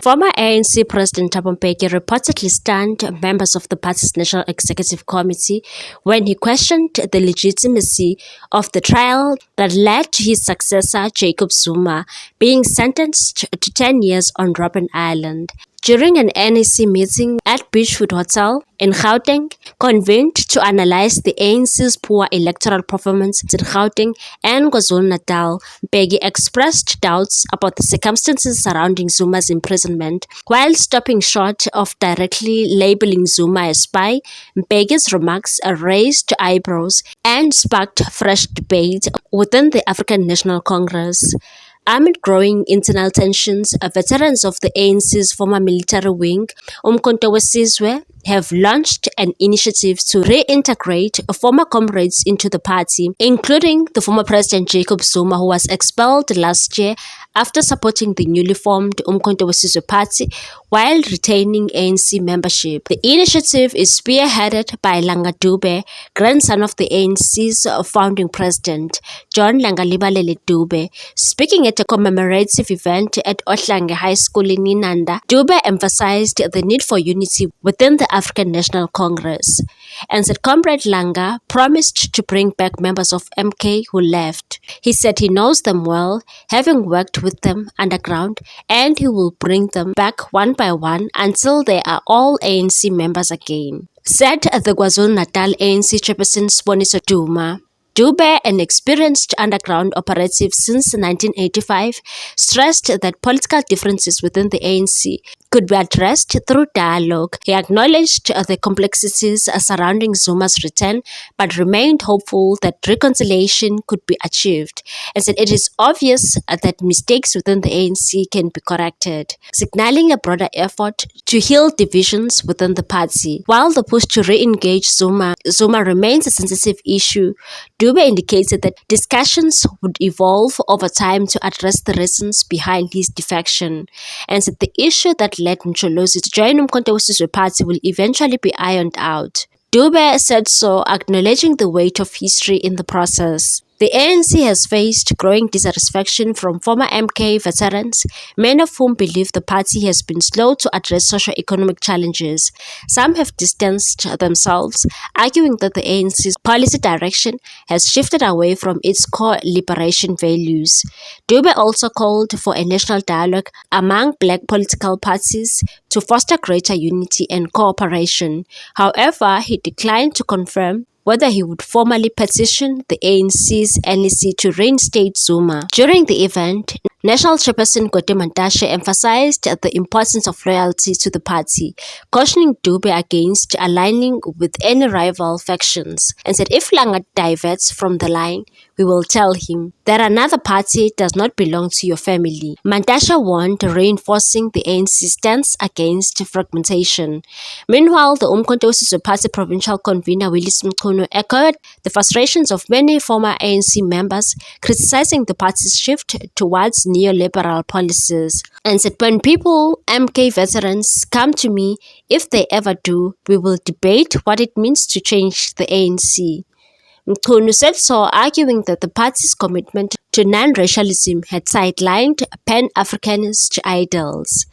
Former ANC President Thabo Mbeki reportedly stunned members of the party's National Executive Committee when he questioned the legitimacy of the trial that led to his successor, Jacob Zuma, being sentenced to 10 years on Robben Island. During an NEC meeting at Beachwood Hotel in Gauteng, convened to analyze the ANC's poor electoral performance in Gauteng and KwaZulu-Natal, Mbeki expressed doubts about the circumstances surrounding Zuma's imprisonment. While stopping short of directly labeling Zuma a spy, Mbeki's remarks raised eyebrows and sparked fresh debate within the African National Congress. Amid growing internal tensions, veterans of the ANC's former military wing, Umkhonto weSizwe, have launched an initiative to reintegrate former comrades into the party, including the former President Jacob Zuma, who was expelled last year after supporting the newly formed Umkhonto weSizwe Party while retaining ANC membership. The initiative is spearheaded by Langa Dube, grandson of the ANC's founding president, John Langalibalele Dube. Speaking at a commemorative event at Ohlange High School in Inanda, Dube emphasized the need for unity within the African National Congress, and said Comrade Langa promised to bring back members of MK who left. He said he knows them well, having worked with them underground, and he will bring them back one by one until they are all ANC members again, said the KwaZulu-Natal ANC chairperson Siboniso Duma. Dube, an experienced underground operative since 1985, stressed that political differences within the ANC could be addressed through dialogue. He acknowledged the complexities surrounding Zuma's return, but remained hopeful that reconciliation could be achieved, and said it is obvious that mistakes within the ANC can be corrected, signaling a broader effort to heal divisions within the party. While the push to re-engage Zuma remains a sensitive issue, Dube indicated that discussions would evolve over time to address the reasons behind his defection, and said the issue that led Mcholozi to join Umkhonto weSizwe Party will eventually be ironed out. Dube said so, acknowledging the weight of history in the process. The ANC has faced growing dissatisfaction from former MK veterans, many of whom believe the party has been slow to address socio-economic challenges. Some have distanced themselves, arguing that the ANC's policy direction has shifted away from its core liberation values. Dube also called for a national dialogue among black political parties to foster greater unity and cooperation. However, he declined to confirm whether he would formally petition the ANC's NEC to reinstate Zuma. During the event, National Chairperson Gwede Mantashe emphasized the importance of loyalty to the party, cautioning Dube against aligning with any rival factions, and said if Langa diverts from the line, we will tell him that another party does not belong to your family. Mantashe warned, reinforcing the ANC stance against fragmentation. Meanwhile, the Umkhonto weSizwe Party provincial convener Willis Mchunu echoed the frustrations of many former ANC members, criticizing the party's shift towards neoliberal policies, and said when people, MK veterans, come to me, if they ever do, we will debate what it means to change the ANC. Mchunu said so, arguing that the party's commitment to non-racialism had sidelined Pan-Africanist ideals.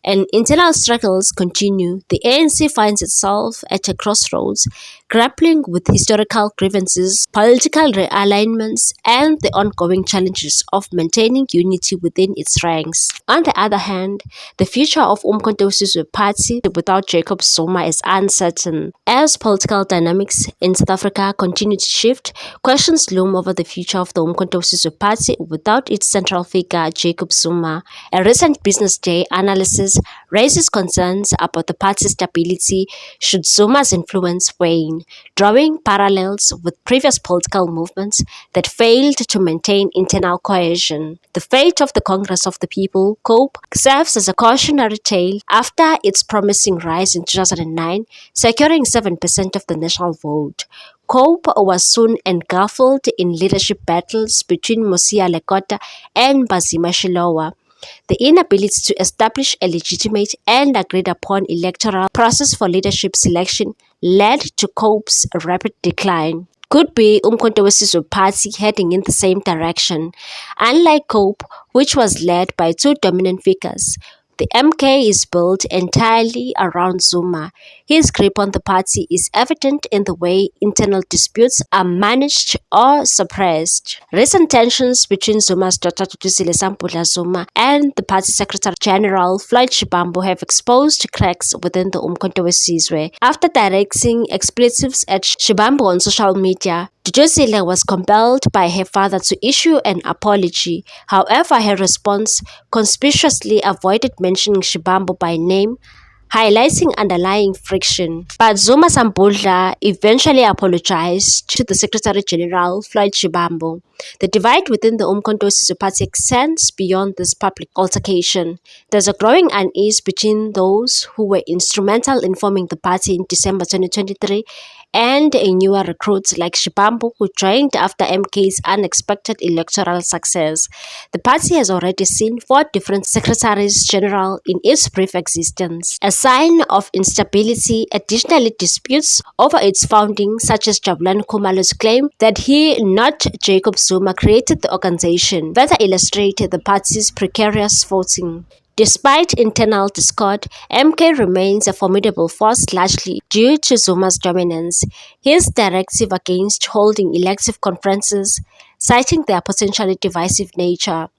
And internal struggles continue. The ANC finds itself at a crossroads, grappling with historical grievances, political realignments, and the ongoing challenges of maintaining unity within its ranks. On the other hand, the future of Umkhonto weSizwe Party without Jacob Zuma is uncertain. As political dynamics in South Africa continue to shift, questions loom over the future of the Umkhonto weSizwe Party without its central figure, Jacob Zuma. A recent Business Day analysis raises concerns about the party's stability should Zuma's influence wane, drawing parallels with previous political movements that failed to maintain internal cohesion. The fate of the Congress of the People, COPE, serves as a cautionary tale after its promising rise in 2009, securing 7% of the national vote. COPE was soon engulfed in leadership battles between Mosiya Lekota and Mbazima Shilowa. The inability to establish a legitimate and agreed-upon electoral process for leadership selection led to COPE's rapid decline. Could be Umkhonto weSizwe Party heading in the same direction. Unlike COPE, which was led by two dominant figures, The MK is built entirely around Zuma. His grip on the party is evident in the way internal disputes are managed or suppressed. Recent tensions between Zuma's daughter Thuthuzile Sampudla Zuma and the party Secretary General Floyd Shivambu have exposed cracks within the Umkhonto weSizwe. After directing expletives at Shivambu on social media, Thuthuzile was compelled by her father to issue an apology. However, her response conspicuously avoided mentioning Shivambu by name, highlighting underlying friction. But Zuma Sampudla eventually apologized to the Secretary General Floyd Shivambu. The divide within the Umkhonto weSizwe party extends beyond this public altercation. There's a growing unease between those who were instrumental in forming the party in December 2023 and a newer recruit like Shivambu, who joined after MK's unexpected electoral success. The party has already seen 4 different secretaries general in its brief existence. A sign of instability, additionally disputes over its founding, such as Jabulani Khumalo's claim that he, not Jacob Zuma, created the organization, further illustrate the party's precarious voting. Despite internal discord, MK remains a formidable force largely due to Zuma's dominance. His directive against holding elective conferences, citing their potentially divisive nature,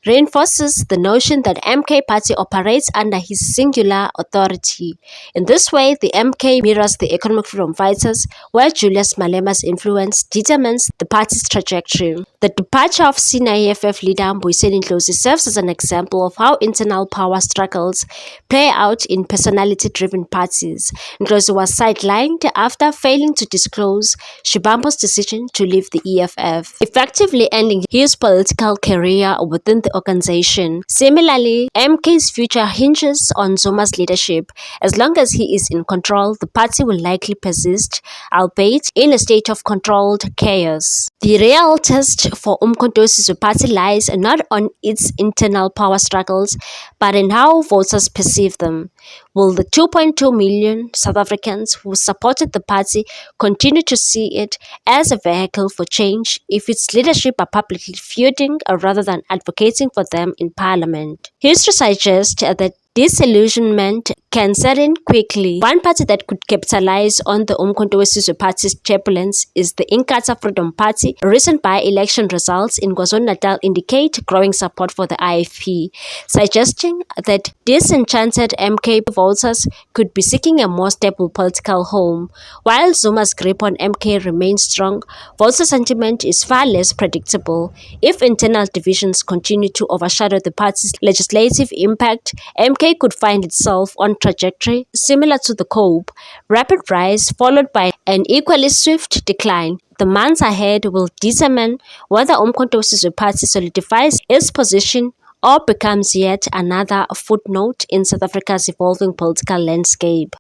reinforces the notion that MK party operates under his singular authority. In this way, the MK mirrors the economic freedom fighters, where Julius Malema's influence determines the party's trajectory. The departure of senior EFF leader Mbuyiseni Ndlozi serves as an example of how internal power struggles play out in personality-driven parties. Ndlozi was sidelined after failing to disclose Shivambu's decision to leave the EFF, effectively ending his political career within the organization. Similarly, MK's future hinges on Zuma's leadership. As long as he is in control, the party will likely persist, albeit in a state of controlled chaos. The real test for Umkhonto weSizwe party lies not on its internal power struggles, but in how voters perceive them. Will the 2.2 million South Africans who supported the party continue to see it as a vehicle for change if its leadership are publicly feuding rather than advocating for them in parliament? History suggests that disillusionment can set in quickly. One party that could capitalize on the Umkhonto weSizwe party's turbulence is the Inkatha Freedom Party. Recent by-election results in KwaZulu-Natal indicate growing support for the IFP, suggesting that disenchanted MK voters could be seeking a more stable political home. While Zuma's grip on MK remains strong, voter sentiment is far less predictable. If internal divisions continue to overshadow the party's legislative impact, MK could find itself on trajectory similar to the COPE, rapid rise followed by an equally swift decline. The months ahead will determine whether Umkhonto weSizwe party solidifies its position or becomes yet another footnote in South Africa's evolving political landscape.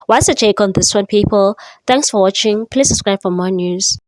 What's your take on this one, people? Thanks for watching. Please subscribe for more news.